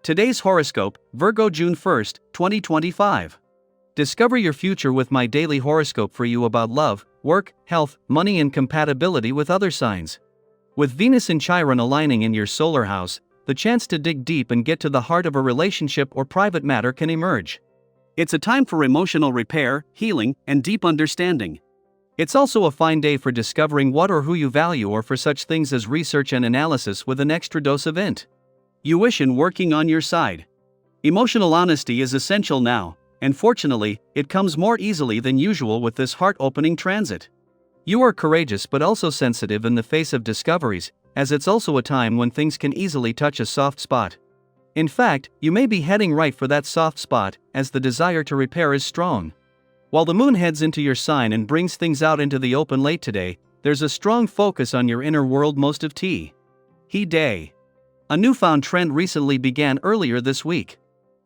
Today's horoscope, Virgo June 1st, 2025. Discover your future with my daily horoscope for you about love, work, health, money and compatibility with other signs. With Venus and Chiron aligning in your solar house, the chance to dig deep and get to the heart of a relationship or private matter can emerge. It's a time for emotional repair, healing, and deep understanding. It's also a fine day for discovering what or who you value or for such things as research and analysis with an extra dose of intuition working on your side. Emotional honesty is essential now, and fortunately, it comes more easily than usual with this heart-opening transit. You are courageous but also sensitive in the face of discoveries, as it's also a time when things can easily touch a soft spot. In fact, you may be heading right for that soft spot, as the desire to repair is strong. While the moon heads into your sign and brings things out into the open late today, there's a strong focus on your inner world most of day. A newfound trend recently began earlier this week.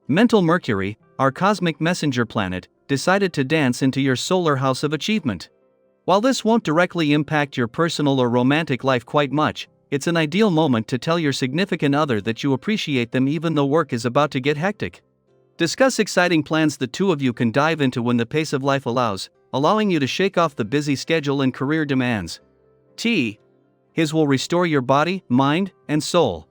Mental Mercury, our cosmic messenger planet, decided to dance into your solar house of achievement. While this won't directly impact your personal or romantic life quite much, it's an ideal moment to tell your significant other that you appreciate them even though work is about to get hectic. Discuss exciting plans the two of you can dive into when the pace of life allows, allowing you to shake off the busy schedule and career demands. His will restore your body, mind, and soul.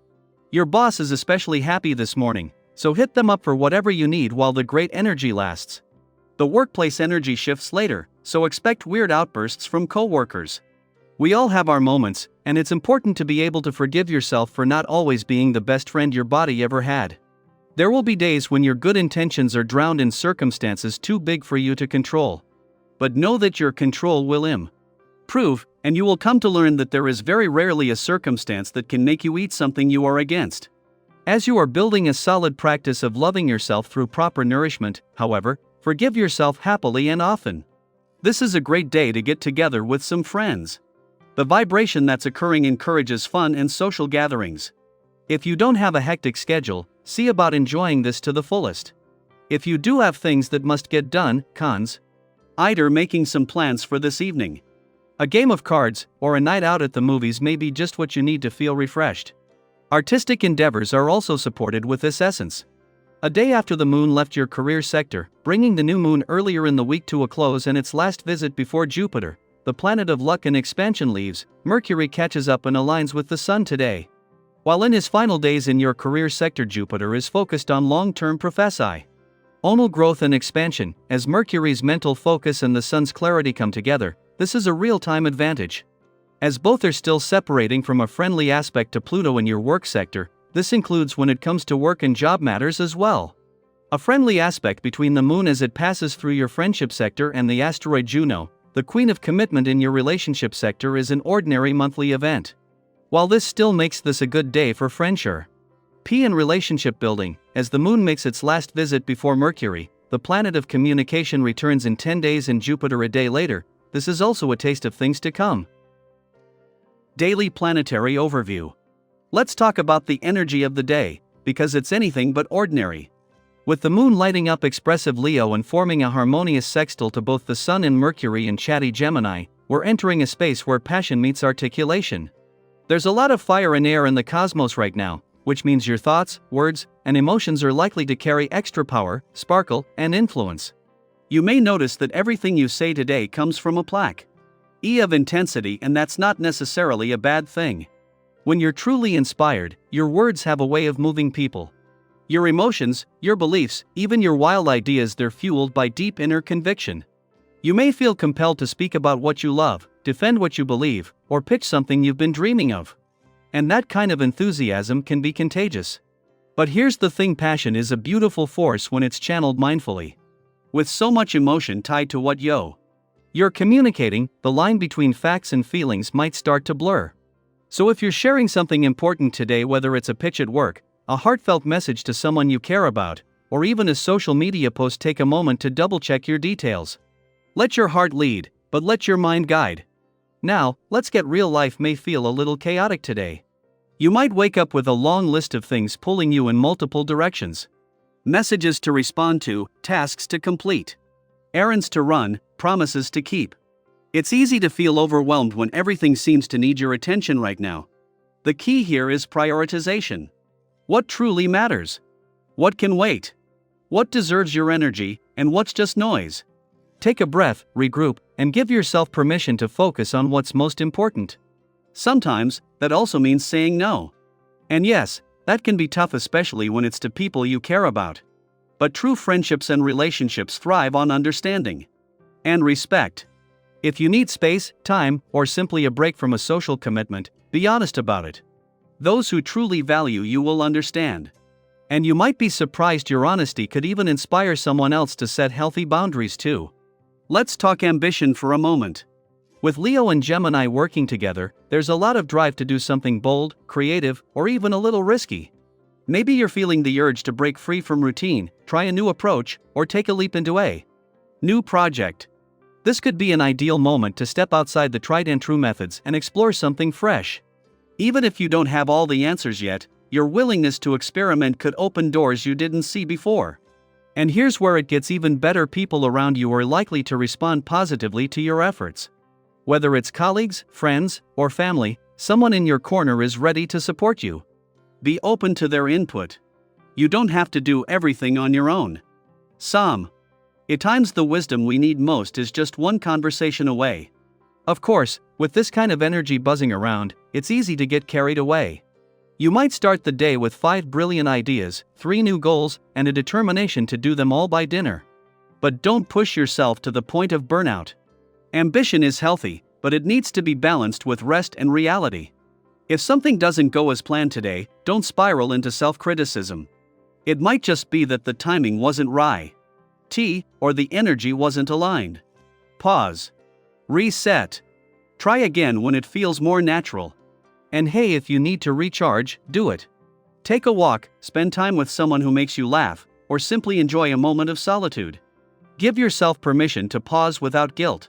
Your boss is especially happy this morning, so hit them up for whatever you need while the great energy lasts. The workplace energy shifts later, so expect weird outbursts from coworkers. We all have our moments, and it's important to be able to forgive yourself for not always being the best friend your body ever had. There will be days when your good intentions are drowned in circumstances too big for you to control. But know that your control will improve, and you will come to learn that there is very rarely a circumstance that can make you eat something you are against. As you are building a solid practice of loving yourself through proper nourishment, however, forgive yourself happily and often. This is a great day to get together with some friends. The vibration that's occurring encourages fun and social gatherings. If you don't have a hectic schedule, see about enjoying this to the fullest. If you do have things that must get done, consider making some plans for this evening. A game of cards, or a night out at the movies may be just what you need to feel refreshed. Artistic endeavors are also supported with this essence. A day after the moon left your career sector, bringing the new moon earlier in the week to a close and its last visit before Jupiter, the planet of luck and expansion leaves, Mercury catches up and aligns with the Sun today. While in his final days in your career sector, Jupiter is focused on long-term professional growth and expansion. As Mercury's mental focus and the Sun's clarity come together, this is a real-time advantage. As both are still separating from a friendly aspect to Pluto in your work sector, this includes when it comes to work and job matters as well. A friendly aspect between the moon as it passes through your friendship sector and the asteroid Juno, the queen of commitment in your relationship sector, is an ordinary monthly event. While this still makes this a good day for friendship and relationship building, as the moon makes its last visit before Mercury, the planet of communication, returns in 10 days and Jupiter a day later. This is also a taste of things to come. Daily planetary overview. Let's talk about the energy of the day, because it's anything but ordinary. With the moon lighting up expressive Leo and forming a harmonious sextile to both the Sun and Mercury in chatty Gemini, we're entering a space where passion meets articulation. There's a lot of fire and air in the cosmos right now, which means your thoughts, words, and emotions are likely to carry extra power, sparkle, and influence. You may notice that everything you say today comes from a plaque of intensity, and that's not necessarily a bad thing. When you're truly inspired, your words have a way of moving people. Your emotions, your beliefs, even your wild ideas, they're fueled by deep inner conviction. You may feel compelled to speak about what you love, defend what you believe, or pitch something you've been dreaming of. And that kind of enthusiasm can be contagious. But here's the thing: passion is a beautiful force when it's channeled mindfully. With so much emotion tied to what you're communicating, the line between facts and feelings might start to blur. So if you're sharing something important today, whether it's a pitch at work, a heartfelt message to someone you care about, or even a social media post, take a moment to double-check your details. Let your heart lead, but let your mind guide. Now, let's get real. Life may feel a little chaotic today. You might wake up with a long list of things pulling you in multiple directions. Messages to respond to, tasks to complete, errands to run, promises to keep. It's easy to feel overwhelmed when everything seems to need your attention right now. The key here is prioritization. What truly matters? What can wait? What deserves your energy, and what's just noise? Take a breath, regroup, and give yourself permission to focus on what's most important. Sometimes, that also means saying no. And yes, that can be tough, especially when it's to people you care about. But true friendships and relationships thrive on understanding and respect. If you need space, time, or simply a break from a social commitment, be honest about it. Those who truly value you will understand. And you might be surprised your honesty could even inspire someone else to set healthy boundaries too. Let's talk ambition for a moment. With Leo and Gemini working together, there's a lot of drive to do something bold, creative, or even a little risky. Maybe you're feeling the urge to break free from routine, try a new approach, or take a leap into a new project. This could be an ideal moment to step outside the tried and true methods and explore something fresh. Even if you don't have all the answers yet, your willingness to experiment could open doors you didn't see before. And here's where it gets even better: people around you are likely to respond positively to your efforts. Whether it's colleagues, friends, or family, someone in your corner is ready to support you. Be open to their input. You don't have to do everything on your own. At times the wisdom we need most is just one conversation away. Of course, with this kind of energy buzzing around, it's easy to get carried away. You might start the day with 5 brilliant ideas, 3 new goals, and a determination to do them all by dinner. But don't push yourself to the point of burnout. Ambition is healthy, but it needs to be balanced with rest and reality. If something doesn't go as planned today, don't spiral into self-criticism. It might just be that the timing wasn't right, or the energy wasn't aligned. Pause. Reset. Try again when it feels more natural. And hey, if you need to recharge, do it. Take a walk, spend time with someone who makes you laugh, or simply enjoy a moment of solitude. Give yourself permission to pause without guilt.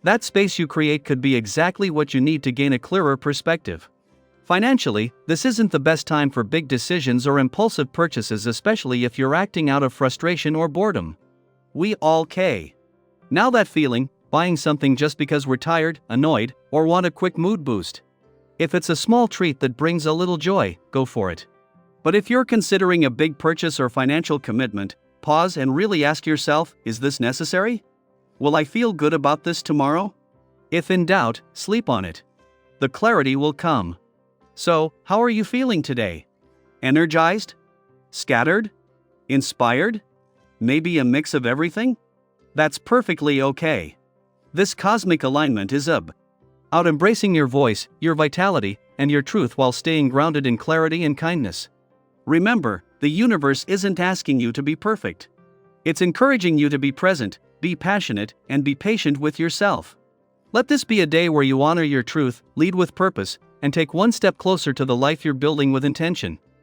That space you create could be exactly what you need to gain a clearer perspective. Financially, this isn't the best time for big decisions or impulsive purchases, especially if you're acting out of frustration or boredom. Now that feeling, buying something just because we're tired, annoyed, or want a quick mood boost. If it's a small treat that brings a little joy, go for it. But if you're considering a big purchase or financial commitment, pause and really ask yourself, is this necessary? Will I feel good about this tomorrow? If in doubt, sleep on it. The clarity will come. So, how are you feeling today? Energized? Scattered? Inspired? Maybe a mix of everything? That's perfectly okay. This cosmic alignment is about embracing your voice, your vitality, and your truth while staying grounded in clarity and kindness. Remember, the universe isn't asking you to be perfect. It's encouraging you to be present, be passionate, and be patient with yourself. Let this be a day where you honor your truth, lead with purpose, and take one step closer to the life you're building with intention.